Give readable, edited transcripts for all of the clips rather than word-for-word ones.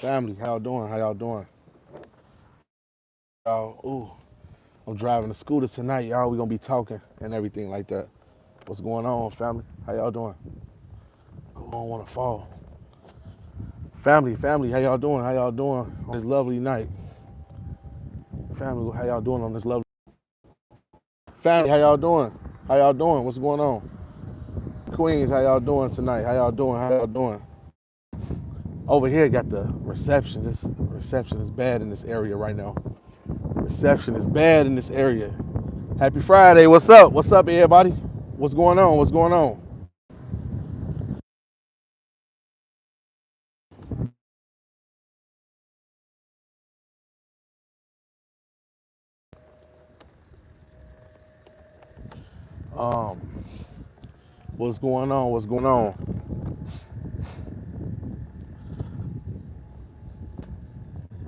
Family, how y'all doing? How y'all doing? Y'all, ooh, I'm driving a scooter tonight, y'all. We gonna be talking and everything like that. What's going on, family? How y'all doing? I don't wanna fall. Family, how y'all doing? How y'all doing on this lovely night? Family, how y'all doing on this lovely Family, how y'all doing? How y'all doing? What's going on? Queens, how y'all doing tonight? How y'all doing? How y'all doing? Over here got the reception. This reception is bad in this area right now. Reception is bad in this area. Happy Friday. What's up? What's up, everybody? What's going on? What's going on? Um, what's going on? What's going on?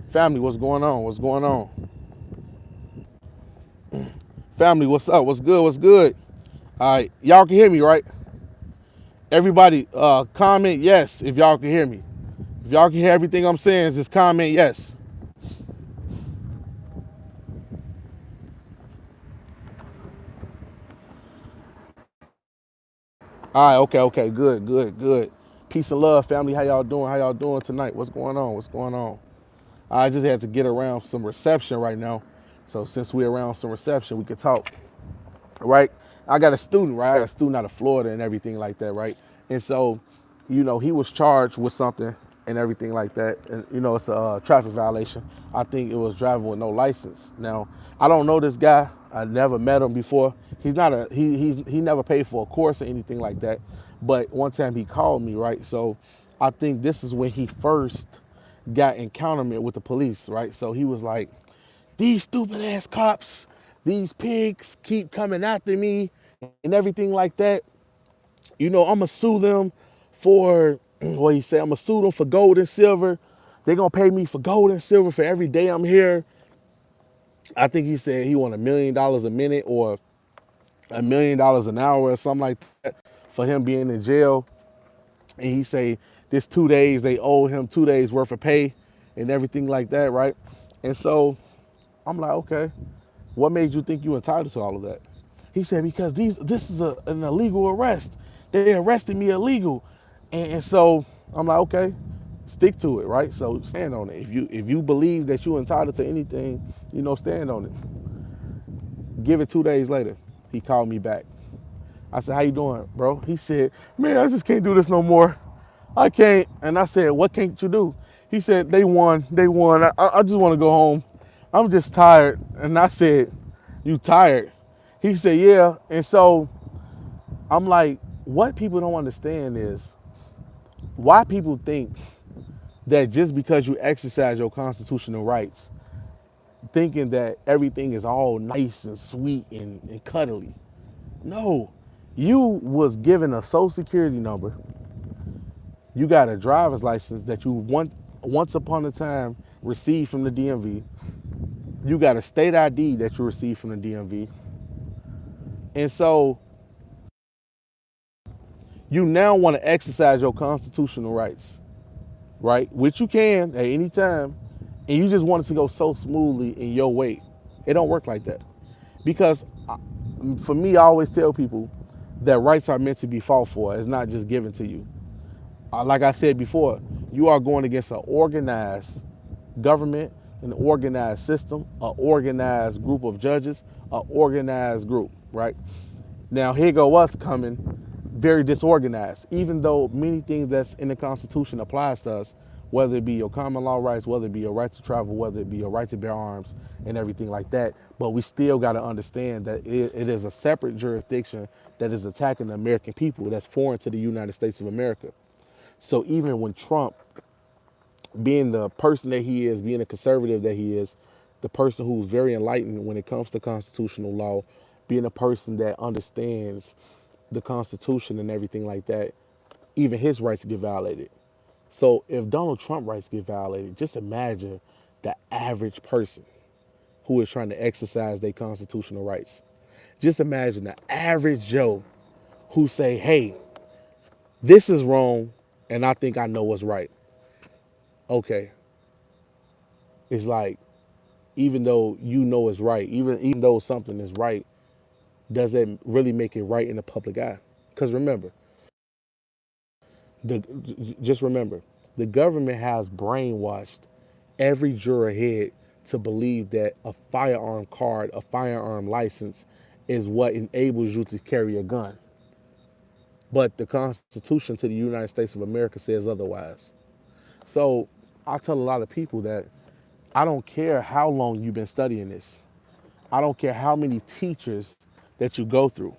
Family, what's going on? What's going on? Family, what's up? What's good? What's good? All right, y'all can hear me, right? Everybody, comment yes if y'all can hear me. If y'all can hear everything I'm saying, just comment yes. All right, okay, good. Peace and love, family. How y'all doing? How y'all doing tonight? What's going on? What's going on? I just had to get around some reception right now. So since we're around some reception, we can talk. Right? I got a student, right? I got a student out of Florida and everything like that, right? And so, he was charged with something and everything like that. And it's a traffic violation. I think it was driving with no license. Now, I don't know this guy. I never met him before. He's not a he never paid for a course or anything like that. But one time he called me, right? So I think this is when he first got encounterment with the police, right? So he was like, these stupid ass cops, these pigs keep coming after me and everything like that. I'ma sue them for what he said, I'ma sue them for gold and silver. They're gonna pay me for gold and silver for every day I'm here. I think he said he won $1 million a minute or $1 million an hour or something like that for him being in jail. And he say this 2 days, they owe him 2 days worth of pay and everything like that, right? And so I'm like, okay, what made you think you entitled to all of that? He said, because this is an illegal arrest. They arrested me illegal. And so I'm like, okay, stick to it, right? So stand on it. If you believe that you're entitled to anything, stand on it. Give it 2 days later. He called me back. I said, how you doing, bro? He said, man, I just can't do this no more. I can't. And I said, what can't you do? He said, they won. They won. I just want to go home. I'm just tired. And I said, you tired? He said, yeah. And so I'm like, what people don't understand is why people think that just because you exercise your constitutional rights, thinking that everything is all nice and sweet and cuddly. No, you was given a social security number. You got a driver's license that you once upon a time received from the DMV. You got a state ID that you received from the DMV. And so you now want to exercise your constitutional rights, right? Which you can at any time, and you just want it to go so smoothly in your way. It don't work like that. Because for me, I always tell people that rights are meant to be fought for. It's not just given to you. Like I said before, you are going against an organized government, an organized system, an organized group of judges, an organized group, right? Now here go us coming very disorganized, even though many things that's in the Constitution applies to us, whether it be your common law rights, whether it be your right to travel, whether it be your right to bear arms and everything like that. But we still got to understand that it is a separate jurisdiction that is attacking the American people that's foreign to the United States of America. So even when Trump, being the person that he is, being a conservative that he is, the person who's very enlightened when it comes to constitutional law, being a person that understands the Constitution and everything like that, even his rights get violated. So if Donald Trump rights get violated, just imagine the average person who is trying to exercise their constitutional rights. Just imagine the average Joe who say, hey, this is wrong and I think I know what's right. Okay. It's like, even though you know it's right, even though something is right, does it really make it right in the public eye? Because remember, the just remember, the government has brainwashed every juror head to believe that a firearm card, a firearm license, is what enables you to carry a gun. But the Constitution to the United States of America says otherwise. So I tell a lot of people that I don't care how long you've been studying this. I don't care how many teachers that you go through.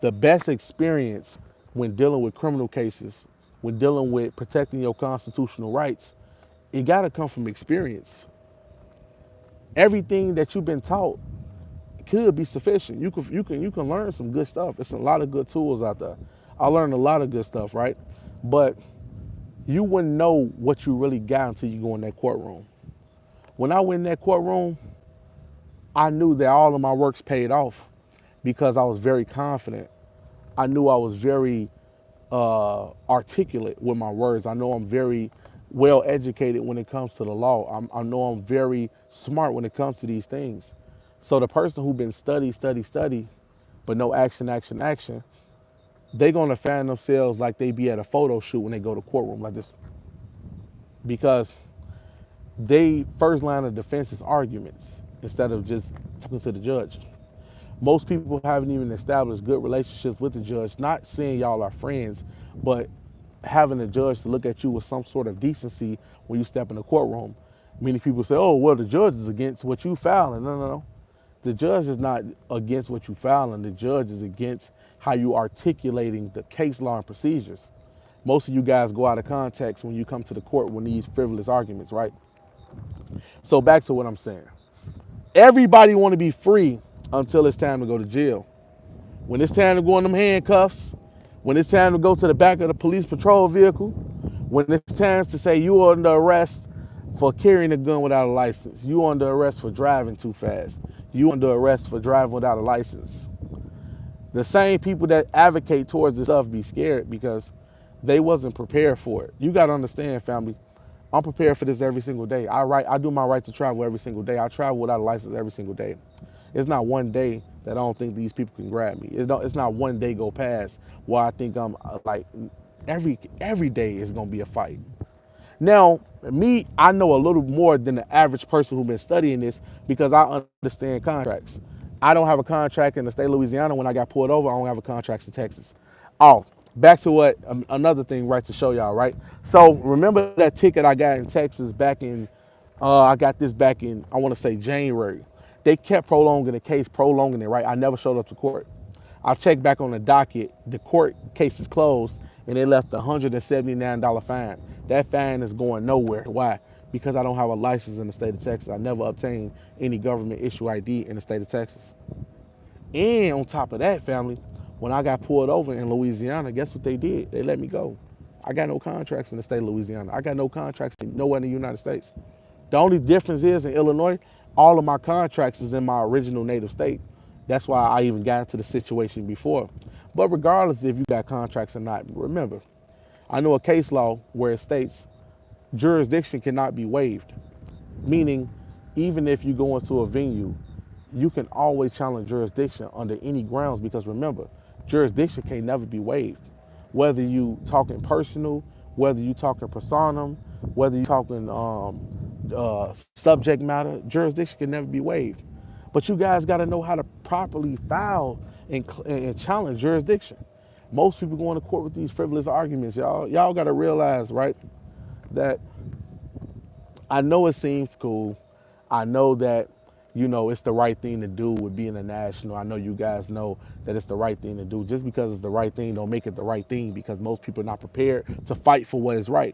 The best experience when dealing with criminal cases, when dealing with protecting your constitutional rights, it got to come from experience. Everything that you've been taught could be sufficient. You can learn some good stuff. It's a lot of good tools out there. I learned a lot of good stuff, right? But you wouldn't know what you really got until you go in that courtroom. When I went in that courtroom, I knew that all of my works paid off because I was very confident. I knew I was very articulate with my words. I know I'm very well educated when it comes to the law. I know I'm very smart when it comes to these things. So the person who been study, but no action, action, action, they gonna find themselves like they be at a photo shoot when they go to courtroom like this, because they first line of defense is arguments instead of just talking to the judge. Most people haven't even established good relationships with the judge, not saying y'all are friends, but having a judge to look at you with some sort of decency when you step in the courtroom. Many people say, oh, well, the judge is against what you filing. No, no, no. The judge is not against what you filing. The judge is against how you articulating the case law and procedures. Most of you guys go out of context when you come to the court with these frivolous arguments, right? So back to what I'm saying. Everybody want to be free until it's time to go to jail. When it's time to go in them handcuffs, when it's time to go to the back of the police patrol vehicle, when it's time to say you are under arrest for carrying a gun without a license, you are under arrest for driving too fast, you are under arrest for driving without a license. The same people that advocate towards this stuff be scared because they wasn't prepared for it. You got to understand, family. I'm prepared for this every single day. I do my right to travel every single day. I travel without a license every single day. It's not one day that I don't think these people can grab me. It's not one day go past where I think I'm like every day is gonna be a fight. Now, me, I know a little more than the average person who's been studying this because I understand contracts. I don't have a contract in the state of Louisiana. When I got pulled over, I don't have a contract in Texas. Oh, back to what another thing, right, to show y'all, right? So remember that ticket I got in Texas back in, I got this back in, I want to say January. They kept prolonging the case, prolonging it, right? I never showed up to court. I checked back on the docket. The court case is closed, and they left a $179 fine. That fine is going nowhere. Why? Because I don't have a license in the state of Texas. I never obtained any government issue ID in the state of Texas. And on top of that, family, when I got pulled over in Louisiana, guess what they did? They let me go. I got no contracts in the state of Louisiana. I got no contracts nowhere in the United States. The only difference is in Illinois, all of my contracts is in my original native state. That's why I even got into the situation before. But regardless if you got contracts or not, remember, I know a case law where it states jurisdiction cannot be waived, meaning even if you go into a venue, you can always challenge jurisdiction under any grounds because remember, jurisdiction can never be waived. Whether you talking personal, whether you talking personam, whether you talking subject matter, jurisdiction can never be waived. But you guys got to know how to properly file and challenge jurisdiction. Most people going to court with these frivolous arguments, y'all. Y'all got to realize, right, that I know it seems cool. I know that, it's the right thing to do with being a national. I know you guys know that it's the right thing to do. Just because it's the right thing, don't make it the right thing because most people are not prepared to fight for what is right.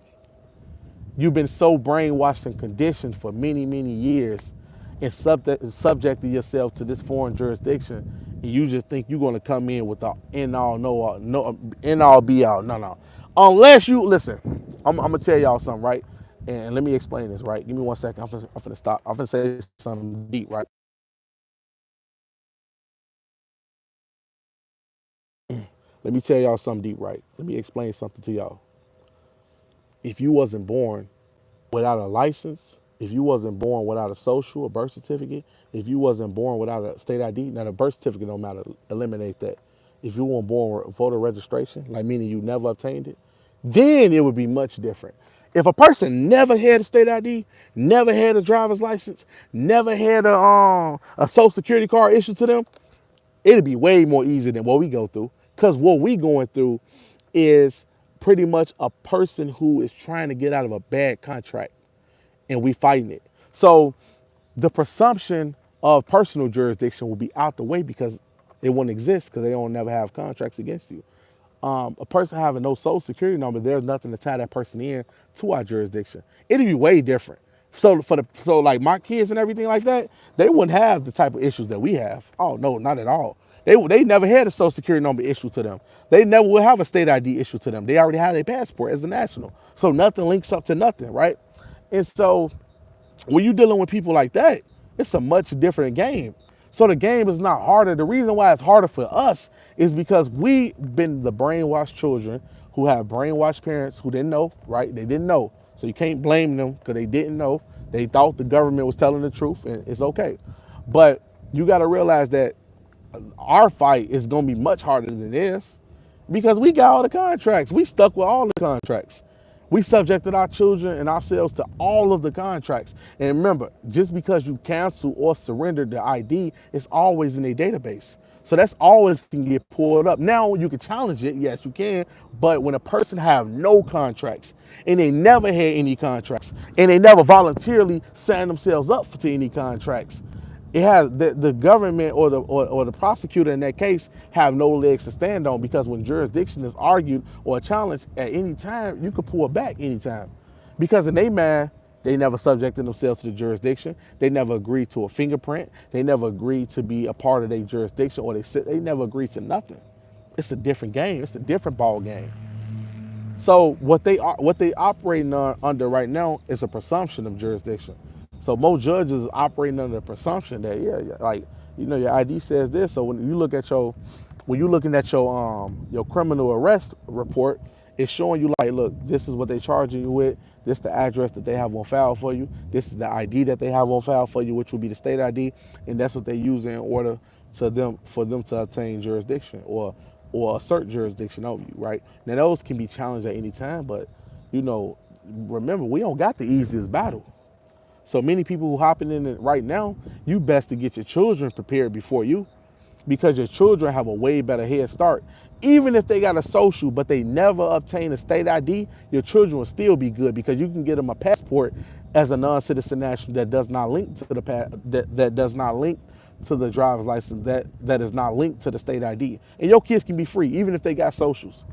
You've been so brainwashed and conditioned for many, many years and subjected yourself to this foreign jurisdiction, and you just think you're going to come in with the end all, no, all, no, end all, be all. No, no. Unless you, listen, I'm going to tell y'all something, right? And let me explain this, right? Give me 1 second. I'm finna stop. I'm finna say something deep, right? Let me tell y'all something deep, right? Let me explain something to y'all. If you wasn't born without a license, If you wasn't born without a social, a birth certificate, if you wasn't born without a state ID, now the birth certificate don't matter, eliminate that. If you weren't born with voter registration, like meaning you never obtained it, then it would be much different. If a person never had a state ID, never had a driver's license, never had a social security card issued to them, it'd be way more easy than what we go through. Because what we going through is pretty much a person who is trying to get out of a bad contract and we fighting it. So the presumption of personal jurisdiction will be out the way because it won't exist because they don't never have contracts against you. A person having no social security number, there's nothing to tie that person in to our jurisdiction. It'd be way different. So like my kids and everything like that, they wouldn't have the type of issues that we have. Oh no, not at all. They never had a social security number issued to them. They never will have a state ID issued to them. They already have their passport as a national. So nothing links up to nothing, right? And so when you're dealing with people like that, it's a much different game. So the game is not harder. The reason why it's harder for us is because we've been the brainwashed children who have brainwashed parents who didn't know, right? They didn't know. So you can't blame them because they didn't know. They thought the government was telling the truth and it's okay. But you got to realize that our fight is going to be much harder than theirs because we got all the contracts. We stuck with all the contracts. We subjected our children and ourselves to all of the contracts. And remember, just because you cancel or surrender the ID, it's always in a database. So that's always can get pulled up. Now you can challenge it, yes you can, but when a person have no contracts and they never had any contracts and they never voluntarily signed themselves up to any contracts, it has the government or the prosecutor in that case have no legs to stand on because when jurisdiction is argued or challenged at any time, you can pull back anytime. Because in their mind, they never subjected themselves to the jurisdiction. They never agreed to a fingerprint. They never agreed to be a part of their jurisdiction or they never agreed to nothing. It's a different game. It's a different ball game. So what they operating under right now is a presumption of jurisdiction. So most judges operating under the presumption that like your ID says this. So when you look at when you're looking at your criminal arrest report, it's showing you like, look, this is what they're charging you with. This is the address that they have on file for you. This is the ID that they have on file for you, which will be the state ID, and that's what they use in order for them to obtain jurisdiction or assert jurisdiction over you, right? Now those can be challenged at any time, but remember we don't got the easiest battle. So many people who hopping in it right now, you best to get your children prepared before you, because your children have a way better head start. Even if they got a social, but they never obtain a state ID, your children will still be good because you can get them a passport as a non-citizen national that does not link to that does not link to the driver's license, that is not linked to the state ID. And your kids can be free, even if they got socials.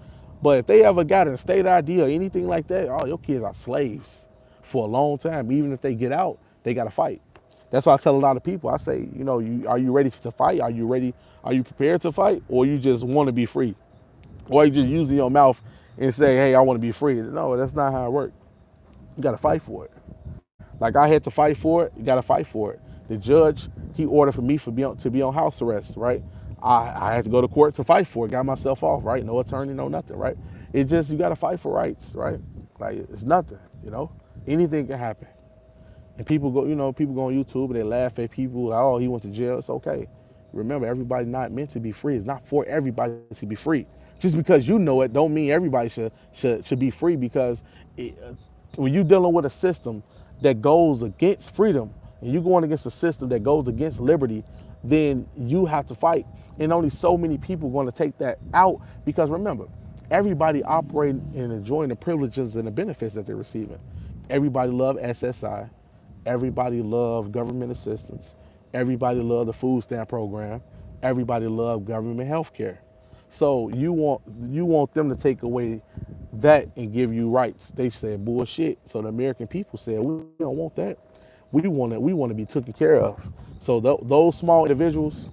But if they ever got a state ID or anything like that, oh, your kids are slaves for a long time. Even if they get out, they got to fight. That's why I tell a lot of people, I say, are you ready to fight? Are you ready? Are you prepared to fight? Or you just want to be free? Or you just using your mouth and say, hey, I want to be free. No, that's not how it works. You got to fight for it. Like I had to fight for it, you got to fight for it. The judge, he ordered for me to be on house arrest, right? I had to go to court to fight for it, got myself off, right? No attorney, no nothing, right? It just, you got to fight for rights, right? Like it's nothing, anything can happen. And people go on YouTube and they laugh at people, like, oh, he went to jail, it's okay. Remember, everybody's not meant to be free. It's not for everybody to be free. Just because you know it don't mean everybody should be free, because when you're dealing with a system that goes against freedom and you're going against a system that goes against liberty, then you have to fight. And only so many people are going to take that out, because remember, everybody operating and enjoying the privileges and the benefits that they're receiving. Everybody love SSI. Everybody love government assistance. Everybody love the food stamp program. Everybody love government health care. So you want them to take away that and give you rights. They said bullshit. So the American people said, we don't want that. We want to be taken care of. So those small individuals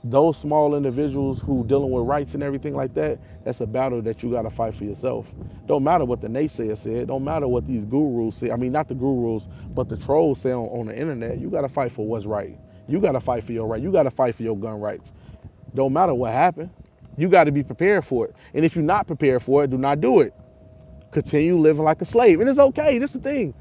who dealing with rights and everything like that, that's a battle that you got to fight for yourself. Don't matter what the naysayers said. Don't matter what these gurus say. I mean, not the gurus, but the trolls say on the internet. You got to fight for what's right. You got to fight for your right. You got to fight for your gun rights. Don't matter what happened. You got to be prepared for it. And if you're not prepared for it, do not do it. Continue living like a slave. And it's okay. This is the thing.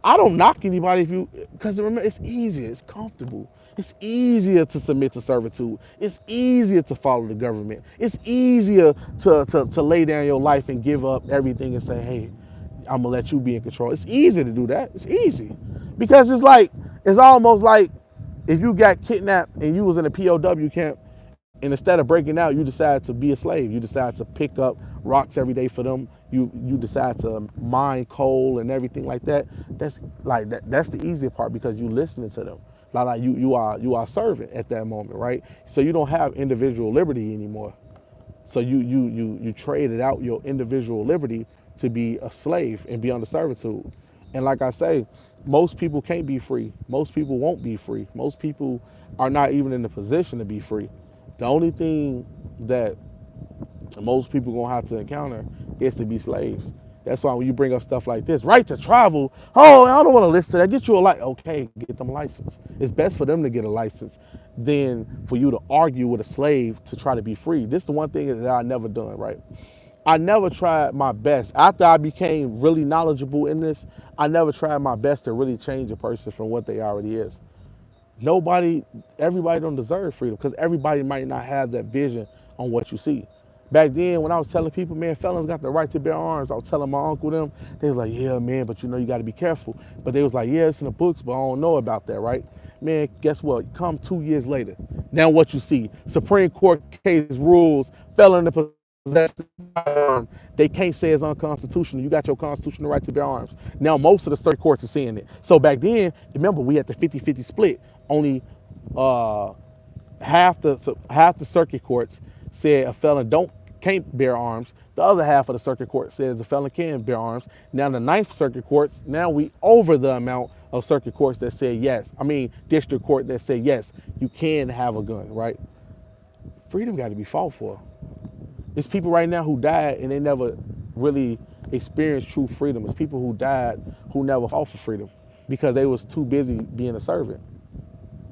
I don't knock anybody if you, because remember, it's easier, it's comfortable. It's easier to submit to servitude. It's easier to follow the government. It's easier to lay down your life and give up everything and say, hey, I'm gonna let you be in control. It's easy to do that. It's easy. Because it's like, it's almost like if you got kidnapped and you was in a POW camp and instead of breaking out, you decide to be a slave. You decide to pick up rocks every day for them. You decide to mine coal and everything like that. That's like that. That's the easier part because you listening to them. Like you are servant at that moment, right? So you don't have individual liberty anymore. So you traded out your individual liberty to be a slave and be under servitude. And like I say, most people can't be free. Most people won't be free. Most people are not even in the position to be free. The only thing that most people gonna have to encounter is to be slaves. That's why when you bring up stuff like this, right to travel, oh, I don't want to listen to that. Get you a license. Okay, get them a license. It's best for them to get a license than for you to argue with a slave to try to be free. This is the one thing that I never done, right? I never tried my best. After I became really knowledgeable in this, I never tried my best to really change a person from what they already is. Nobody, everybody don't deserve freedom because everybody might not have that vision on what you see. Back then, when I was telling people, man, felons got the right to bear arms, I was telling my uncle them, they was like, yeah, man, but you know, you got to be careful. But they was like, yeah, it's in the books, but I don't know about that, right? Man, guess what? Come 2 years later. Now what you see, Supreme Court case rules, felon in possession of firearm, they can't say it's unconstitutional. You got your constitutional right to bear arms. Now most of the circuit courts are saying it. So back then, remember, we had the 50-50 split. Only uh, half the circuit courts said a felon can't bear arms. The other half of the circuit court says the felon can bear arms. Now the Ninth Circuit courts, now we over the amount of circuit courts that say yes. I mean district court that say yes, you can have a gun, right? Freedom got to be fought for. There's people right now who died and they never really experienced true freedom. It's people who died who never fought for freedom because they was too busy being a servant.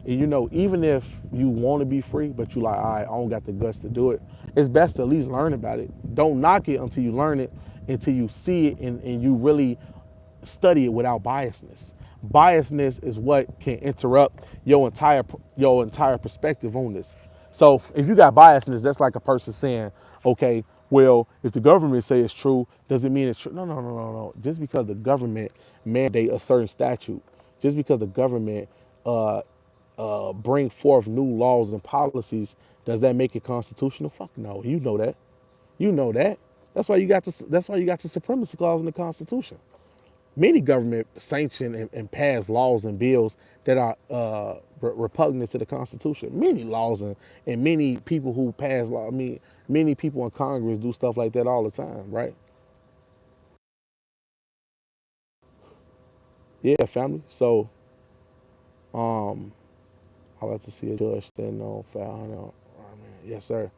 And you know, even if you want to be free, but you like, all right, I don't got the guts to do it, it's best to at least learn about it. Don't knock it until you learn it, until you see it and you really study it without biasness. Biasness is what can interrupt your entire perspective on this. So if you got biasness, that's like a person saying, okay, well, if the government say it's true, does it mean it's true? No, no, no, no, no. Just because the government mandate a certain statute, just because the government uh, bring forth new laws and policies, does that make it constitutional? Fuck no. You know that. You know that. That's why you got the supremacy clause in the Constitution. Many government sanction and pass laws and bills that are repugnant to the Constitution. Many laws and many people who pass law. I mean, many people in Congress do stuff like that all the time, right? Yeah, family. So I like to see a judge standing on 500. Yes, sir.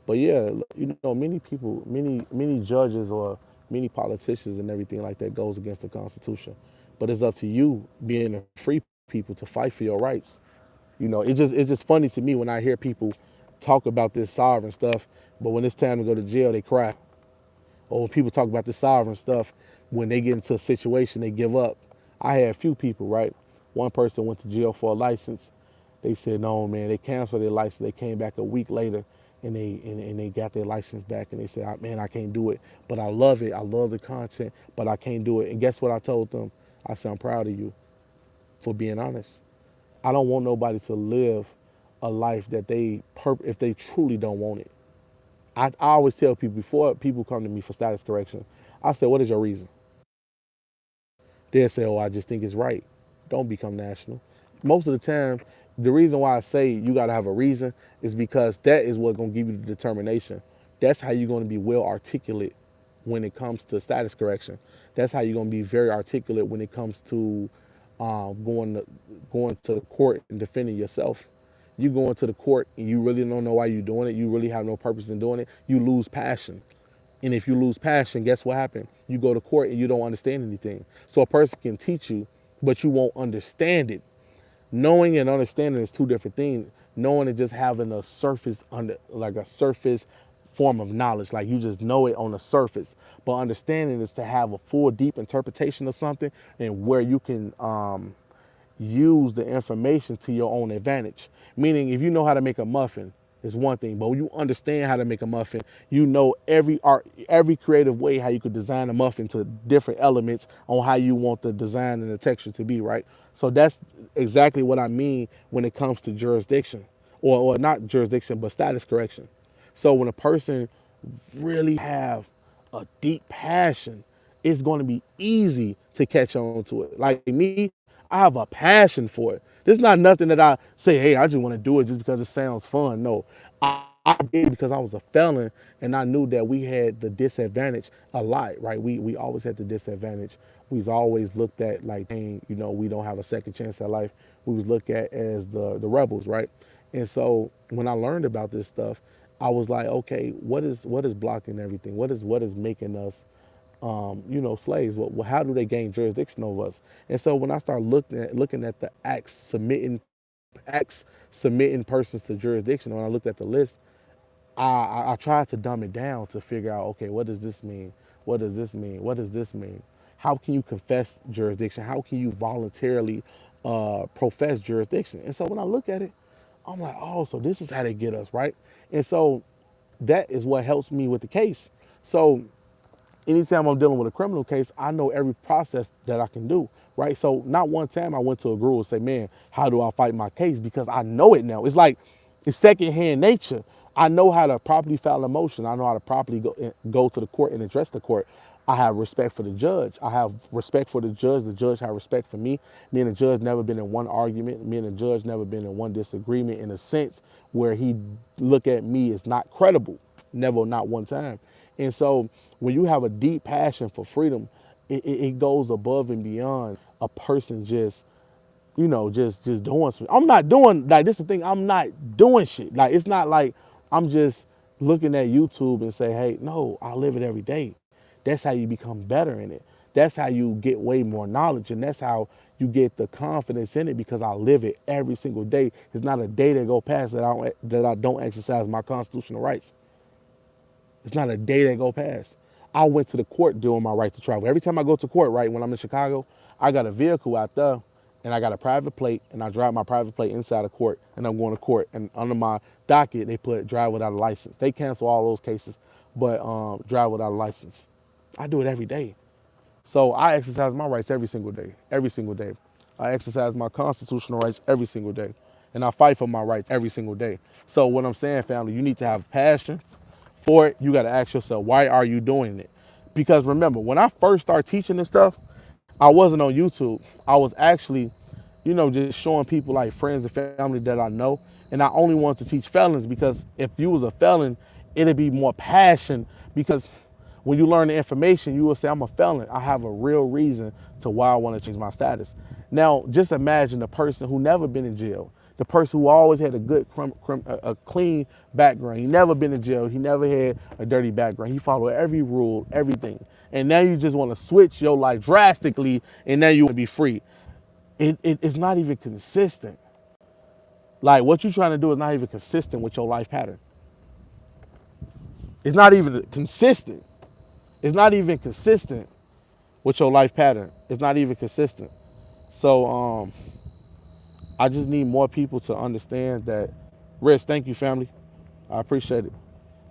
But yeah, you know, many people, many judges or many politicians and everything like that goes against the Constitution. But it's up to you, being a free people, to fight for your rights. You know, it's just funny to me when I hear people talk about this sovereign stuff, but when it's time to go to jail, they cry. Or when people talk about this sovereign stuff, when they get into a situation, they give up. I had a few people, right? One person went to jail for a license. They said, no, man, they canceled their license. They came back a week later and they got their license back and they said, man, I can't do it. But I love it. I love the content, but I can't do it. And guess what I told them? I said, I'm proud of you for being honest. I don't want nobody to live a life that if they truly don't want it. I always tell people before people come to me for status correction, I say, what is your reason? They'll say, oh, I just think it's right. Don't become national. Most of the time, the reason why I say you got to have a reason is because that is what's going to give you the determination. That's how you're going to be well articulate when it comes to status correction. That's how you're going to be very articulate when it comes to going to the court and defending yourself. You go into the court and you really don't know why you're doing it. You really have no purpose in doing it. You lose passion. And if you lose passion, guess what happened? You go to court and you don't understand anything. So a person can teach you, but you won't understand it. Knowing and understanding is two different things. Knowing and just having a surface form of knowledge. Like you just know it on the surface. But understanding is to have a full, deep interpretation of something and where you can use the information to your own advantage. Meaning, if you know how to make a muffin, is one thing, but when you understand how to make a muffin, you know every art, every creative way how you could design a muffin to different elements on how you want the design and the texture to be, right? So that's exactly what I mean when it comes to jurisdiction, or not jurisdiction, but status correction. So when a person really have a deep passion, it's going to be easy to catch on to it. Like me, I have a passion for it. This is not nothing that I say, hey, I just want to do it just because it sounds fun. No, I did it because I was a felon and I knew that we had the disadvantage a lot, right? We always had the disadvantage. We was always looked at like, hey, you know, we don't have a second chance at life. We was looked at as the rebels, right? And so when I learned about this stuff, I was like, okay, what is blocking everything? What is making us slaves? How do they gain jurisdiction over us? And so when I started looking at the acts submitting persons to jurisdiction, when I looked at the list, I tried to dumb it down to figure out, okay, what does this mean? What does this mean? What does this mean? How can you confess jurisdiction? How can you voluntarily profess jurisdiction? And so when I look at it, I'm like, oh, so this is how they get us, right? And so that is what helps me with the case. So anytime I'm dealing with a criminal case, I know every process that I can do, right? So not one time I went to a guru and say, man, how do I fight my case? Because I know it now. It's like it's secondhand nature. I know how to properly file a motion. I know how to properly go to the court and address the court. I have respect for the judge. I have respect for the judge. The judge have respect for me. Me and the judge never been in one argument. Me and the judge never been in one disagreement in a sense where he look at me as not credible. Never, not one time. And so when you have a deep passion for freedom, it goes above and beyond a person just doing something. I'm not doing like this is the thing, I'm not doing shit. Like it's not like I'm just looking at YouTube and say, hey, no, I live it every day. That's how you become better in it. That's how you get way more knowledge, and that's how you get the confidence in it because I live it every single day. It's not a day that go past that I don't exercise my constitutional rights. It's not a day that go past. I went to the court doing my right to travel. Every time I go to court, right, when I'm in Chicago, I got a vehicle out there and I got a private plate and I drive my private plate inside of court and I'm going to court. And under my docket, they put drive without a license. They cancel all those cases, but drive without a license. I do it every day. So I exercise my rights every single day, every single day. I exercise my constitutional rights every single day. And I fight for my rights every single day. So what I'm saying, family, you need to have passion for it. You got to ask yourself, why are you doing it? Because remember, when I first started teaching this stuff, I wasn't on YouTube. I was actually, just showing people like friends and family that I know. And I only wanted to teach felons because if you was a felon, it'd be more passion because when you learn the information, you will say, I'm a felon. I have a real reason to why I want to change my status. Now, just imagine the person who never been in jail, the person who always had a good, a clean background. He never been in jail. He never had a dirty background. He followed every rule, everything. And now you just want to switch your life drastically, and now you want to be free. It's not even consistent. Like what you're trying to do is not even consistent with your life pattern. It's not even consistent. It's not even consistent with your life pattern. It's not even consistent. So I just need more people to understand that. Rest, thank you, family. I appreciate it.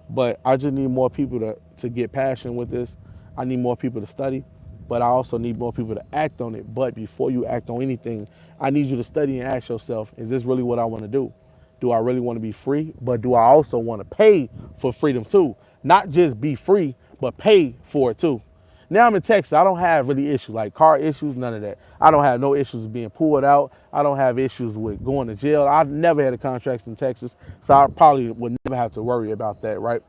But I just need more people to get passion with this. I need more people to study, but I also need more people to act on it. But before you act on anything, I need you to study and ask yourself, is this really what I want to do? Do I really want to be free? But do I also want to pay for freedom too? Not just be free, but pay for it too. Now I'm in Texas. I don't have really issues like car issues, none of that. I don't have no issues with being pulled out. I don't have issues with going to jail. I've never had a contract in Texas, so I probably would never have to worry about that, right?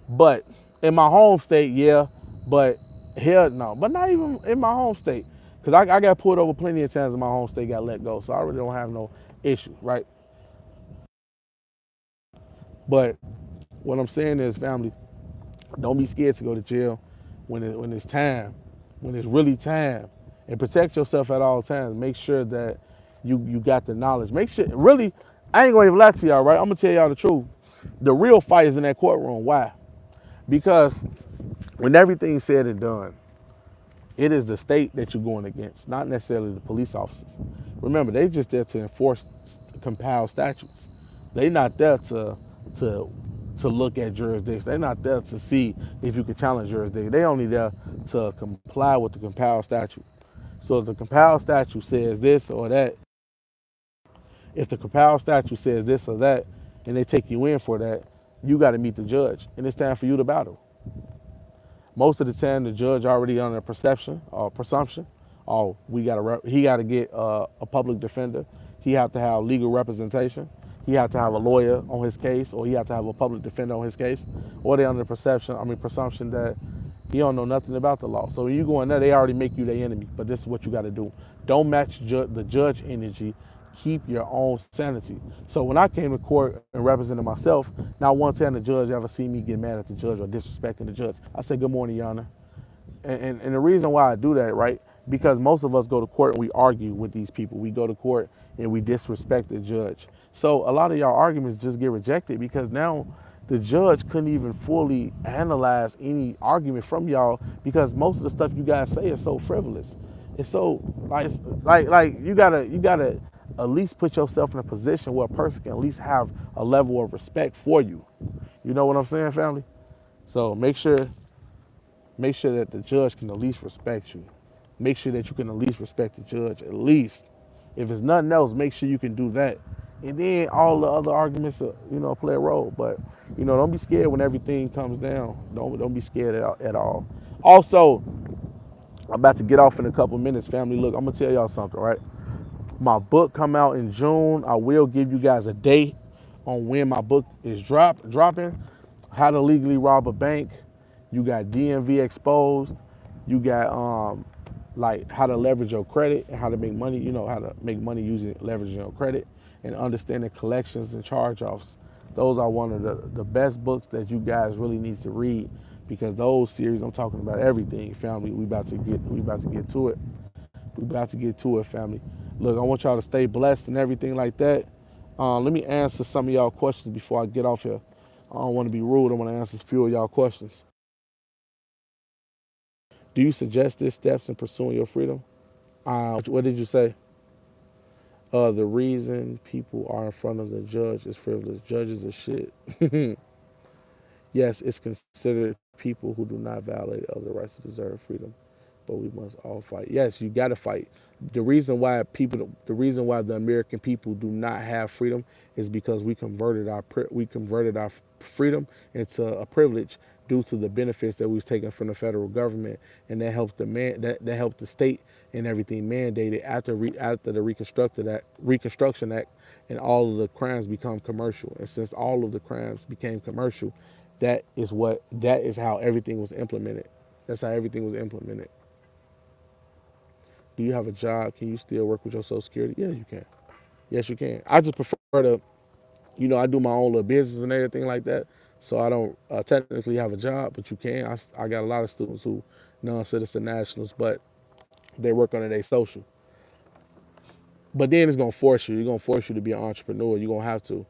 But in my home state, yeah, but here, no. But not even in my home state, because I got pulled over plenty of times in my home state, got let go, so I really don't have no issue, right? But what I'm saying is, family, don't be scared to go to jail when it's time, when it's really time, and protect yourself at all times. Make sure that you got the knowledge. Make sure, really, I ain't gonna even lie to y'all, right? I'm gonna tell y'all the truth. The real fight is in that courtroom. Why? Because when everything's said and done, it is the state that you're going against, not necessarily the police officers. Remember, they're just there to enforce compiled statutes. They're not there to to look at jurisdiction. They're not there to see if you can challenge jurisdiction. They're only there to comply with the compiled statute. So if the compiled statute says this or that, if the compiled statute says this or that, and they take you in for that, you got to meet the judge, and it's time for you to battle. Most of the time, the judge already under perception or presumption. Oh, he got to get a public defender. He have to have legal representation. He have to have a lawyer on his case, or he have to have a public defender on his case. Or they under presumption that he don't know nothing about the law. So when you go in there, they already make you their enemy. But this is what you got to do. Don't match the judge energy. Keep your own sanity. So when I came to court and represented myself, not one time the judge ever see me get mad at the judge or disrespecting the judge. I said, good morning, Your Honor. And the reason why I do that, right? Because most of us go to court and we argue with these people. We go to court and we disrespect the judge. So a lot of y'all arguments just get rejected because now the judge couldn't even fully analyze any argument from y'all because most of the stuff you guys say is so frivolous. It's so like you gotta at least put yourself in a position where a person can at least have a level of respect for you. You know what I'm saying, family? So make sure that the judge can at least respect you. Make sure that you can at least respect the judge, at least. If it's nothing else, make sure you can do that. And then all the other arguments, play a role. But, don't be scared when everything comes down. Don't be scared at all. Also, I'm about to get off in a couple minutes, family. Look, I'm going to tell y'all something, right? My book come out in June. I will give you guys a date on when my book is dropping. How to legally rob a bank. You got DMV exposed. You got like how to leverage your credit and how to make money. You know how to make money using leveraging your credit and understanding collections and charge-offs. Those are one of the best books that you guys really need to read because those series I'm talking about everything, family. We about to get to it. We about to get to it, family. Look, I want y'all to stay blessed and everything like that. Let me answer some of y'all questions before I get off here. I don't want to be rude. I want to answer a few of y'all questions. Do you suggest these steps in pursuing your freedom? What did you say? The reason people are in front of the judge is frivolous. Judges are shit. Yes, it's considered people who do not violate other rights to deserve freedom, but we must all fight. Yes, you got to fight. The reason why the American people do not have freedom is because we converted our freedom into a privilege due to the benefits that we was taking from the federal government, and that helped that helped the state and everything mandated after the Reconstruction Act, and all of the crimes become commercial. And since all of the crimes became commercial, that is how everything was implemented. That's how everything was implemented. Do you have a job? Can you still work with your Social Security? Yeah, you can. Yes, you can. I just prefer to, I do my own little business and everything like that. So I don't technically have a job, but you can. I got a lot of students who non-citizen nationals, but they work under their social. But then it's gonna force you. You're gonna force you to be an entrepreneur. You're gonna have to.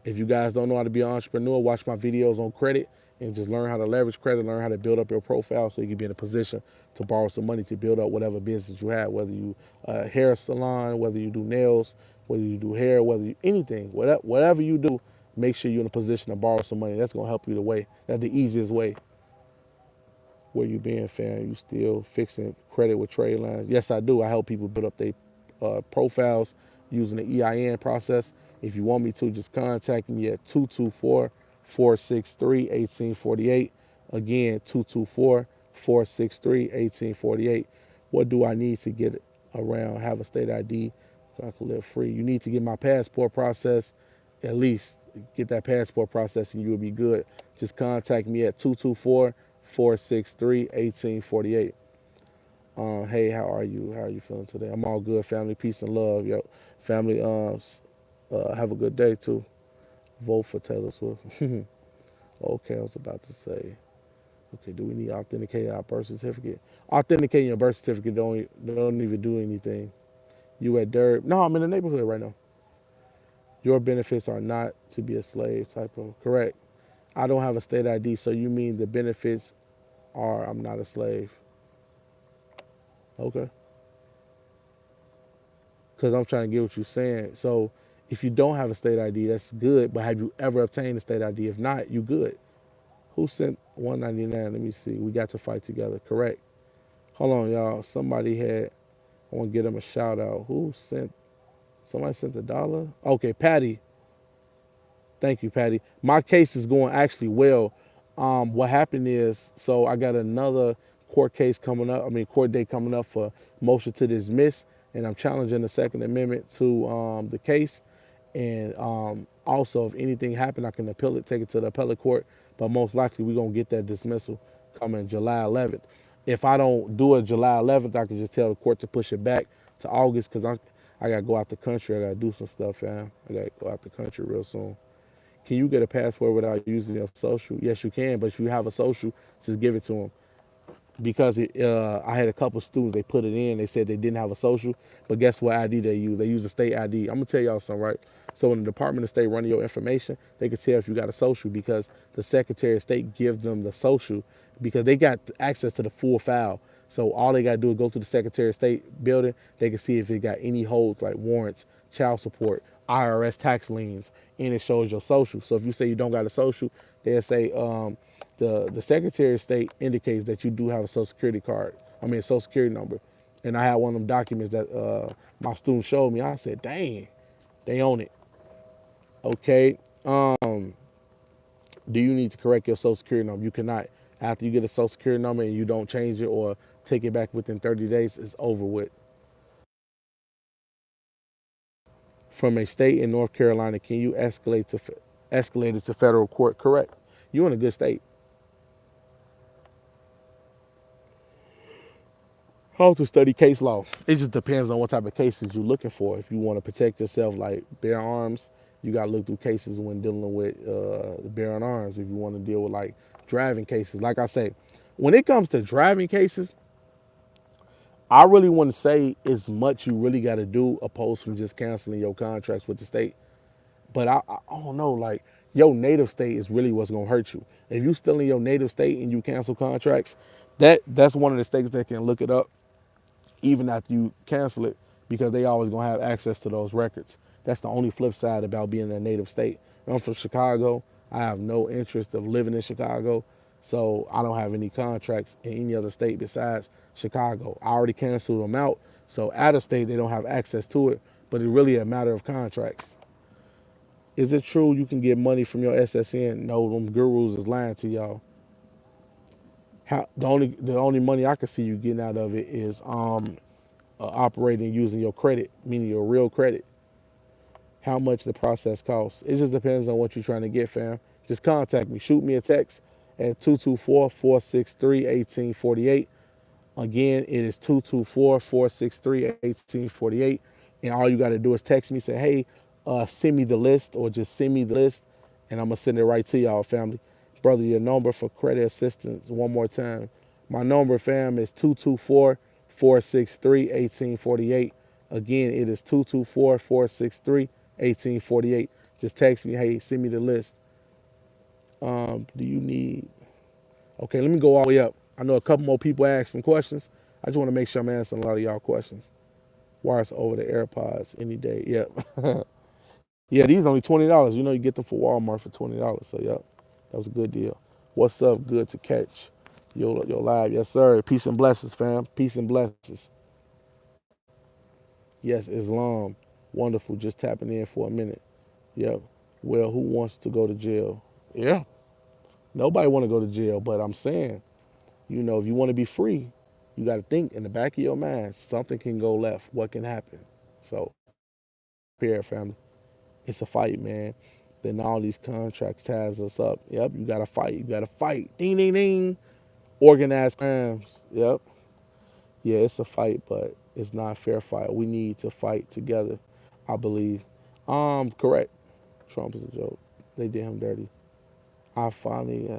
If you guys don't know how to be an entrepreneur, watch my videos on credit and just learn how to leverage credit, learn how to build up your profile so you can be in a position to borrow some money to build up whatever business you have, whether you hair salon, whether you do nails, whether you do hair, whether you anything, whatever you do, make sure you're in a position to borrow some money. That's gonna help you the way. That's the easiest way. Where you being, fam? You still fixing credit with trade lines? Yes, I do. I help people build up their profiles using the EIN process. If you want me to, just contact me at 224-463-1848. Again, 224-463-1848. What do I need to get around, have a state ID so I can live free? You need to get my passport process, at least get that passport process and you will be good. Just contact me at 224-463-1848. Hey, how are you? How are you feeling today? I'm all good, family. Peace and love, yo. Family, have a good day too. Vote for Taylor Swift. Okay, I was about to say. Okay, do we need to authenticate our birth certificate? Authenticating your birth certificate don't even do anything. You at Durb? No, I'm in the neighborhood right now. Your benefits are not to be a slave type of correct. I don't have a state ID, so you mean the benefits are I'm not a slave? Okay, because I'm trying to get what you're saying. So if you don't have a state ID, that's good. But have you ever obtained a state ID? If not, you good. Who sent 199? Let me see. We got to fight together. Correct. Hold on, y'all. Somebody had. I want to get them a shout out. Who sent? Somebody sent $1. Okay, Patty. Thank you, Patty. My case is going actually well. What happened is, so I got another court case coming up. I mean, court date coming up for motion to dismiss, and I'm challenging the Second Amendment to the case. And also, if anything happened, I can appeal it, take it to the appellate court. But most likely, we're gonna get that dismissal coming July 11th. If I don't do it July 11th, I can just tell the court to push it back to August because I gotta go out the country. I gotta do some stuff, fam. I gotta go out the country real soon. Can you get a passport without using your social? Yes, you can. But if you have a social, just give it to them because I had a couple students. They put it in. They said they didn't have a social, but guess what ID they use? They use a state ID. I'm gonna tell y'all something, right? So when the Department of State running your information, they can tell if you got a social because the Secretary of State gives them the social because they got access to the full file. So all they gotta do is go to the Secretary of State building. They can see if it got any holds like warrants, child support, IRS tax liens, and it shows your social. So if you say you don't got a social, they'll say the Secretary of State indicates that you do have a Social Security card. I mean, a Social Security number. And I had one of them documents that my student showed me. I said, dang, they own it. Okay. Do you need to correct your Social Security number? You cannot. After you get a Social Security number and you don't change it or take it back within 30 days, it's over with. From a state in North Carolina, can you escalate it to federal court? Correct. You in a good state. How to study case law. It just depends on what type of cases you're looking for. If you want to protect yourself, like bearing arms, you got to look through cases when dealing with bearing arms. If you want to deal with like driving cases, like I say, when it comes to driving cases, I really want to say as much you really got to do opposed from just canceling your contracts with the state. But I don't know, like your native state is really what's gonna hurt you. If you still in your native state and you cancel contracts, that's one of the states that can look it up even after you cancel it because they always gonna have access to those records. That's the only flip side about being in a native state. I'm from Chicago. I have no interest of living in Chicago, so I don't have any contracts in any other state besides Chicago. I already canceled them out, so out of state they don't have access to it. But it's really a matter of contracts. Is it true you can get money from your SSN? No, them gurus is lying to y'all. The only money I can see you getting out of it is operating using your credit, meaning your real credit. How much the process costs. It just depends on what you're trying to get, fam. Just contact me. Shoot me a text at 224-463-1848. Again, it is 224-463-1848. And all you got to do is text me, say, hey, send me the list or just send me the list, and I'm going to send it right to y'all, family. Brother, your number for credit assistance, one more time. My number, fam, is 224-463-1848. Again, it is 224-463-1848. Just text me, hey, send me the list. Do you need Okay, let me go all the way up. I know a couple more people asked some questions. I just want to make sure I'm answering a lot of y'all questions. Wires over the AirPods any day. Yep. Yeah, these only $20. You know you get them for Walmart for $20. So yep, that was a good deal. What's up? Good to catch. Yo live. Yes, sir. Peace and blessings, fam. Peace and blessings. Yes, Islam. Wonderful. Just tapping in for a minute. Yep. Well, who wants to go to jail? Yeah. Nobody want to go to jail, but I'm saying if you want to be free, you got to think in the back of your mind, something can go left. What can happen? So, prepare, family. It's a fight, man. Then all these contracts ties us up. Yep, you got to fight. You got to fight. Ding, ding, ding. Organized crimes. Yep. Yeah, it's a fight, but it's not a fair fight. We need to fight together, I believe. Correct. Trump is a joke. They did him dirty. I finally,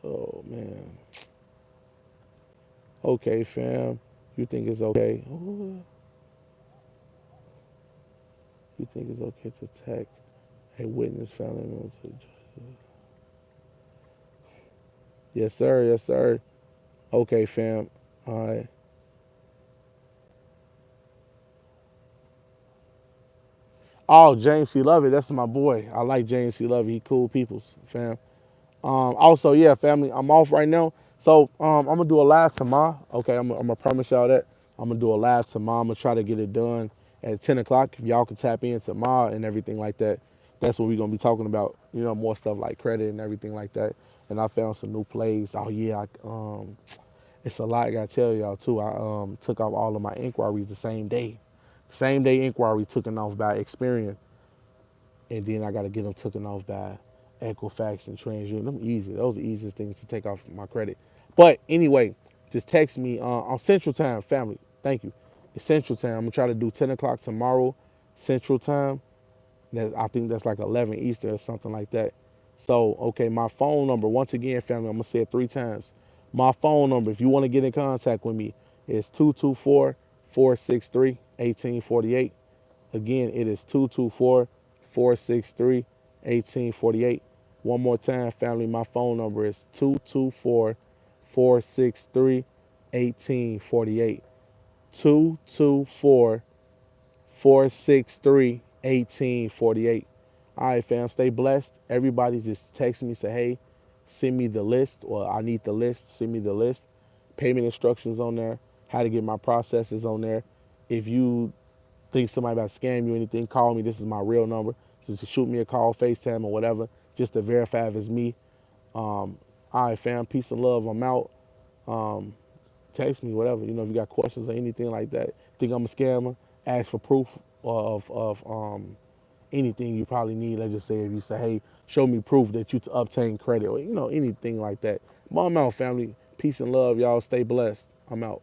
oh man. Okay, fam. You think it's okay? Ooh. You think it's okay to attack A witness found in the. Yes, sir. Yes, sir. Okay, fam. All right. Oh, James C. Lovett, that's my boy. I like James C. Lovett. He cool peoples, fam. Also, yeah, family, I'm off right now. So I'm gonna do a live tomorrow. Okay, I'm gonna promise y'all that. I'm gonna do a live tomorrow. I'm gonna try to get it done at 10 o'clock. If y'all can tap in tomorrow and everything like that, that's what we're gonna be talking about. You know, more stuff like credit and everything like that. And I found some new plays. Oh yeah, it's a lot I gotta tell y'all too. I took off all of my inquiries the same day. Same day inquiry taken off by Experian, and then I got to get them taken off by Equifax and TransUnion. Them easy. Those are the easiest things to take off my credit. But anyway, just text me on Central Time, family. Thank you. It's Central Time. I'm gonna try to do 10 o'clock tomorrow, Central Time. I think that's like 11 Eastern or something like that. So, okay, my phone number, once again, family, I'm gonna say it 3 times. My phone number, if you want to get in contact with me, is 224-463-1848. Again, it is 224-463-1848. One more time, family, my phone number is 224-463-1848. 224-463-1848. All right, fam, stay blessed. Everybody just text me, say, hey, send me the list, or I need the list, send me the list. Payment instructions on there, how to get my processes on there. If you think somebody about to scam you or anything, call me. This is my real number. Just shoot me a call, FaceTime or whatever, just to verify if it's me. All right, fam. Peace and love. I'm out. Um, Text me, whatever. You know, if you got questions or anything like that, think I'm a scammer, ask for proof of anything you probably need. Let's just say if you say, hey, show me proof that you obtain credit, or, you know, anything like that. But I'm out, family. Peace and love, y'all. Stay blessed. I'm out.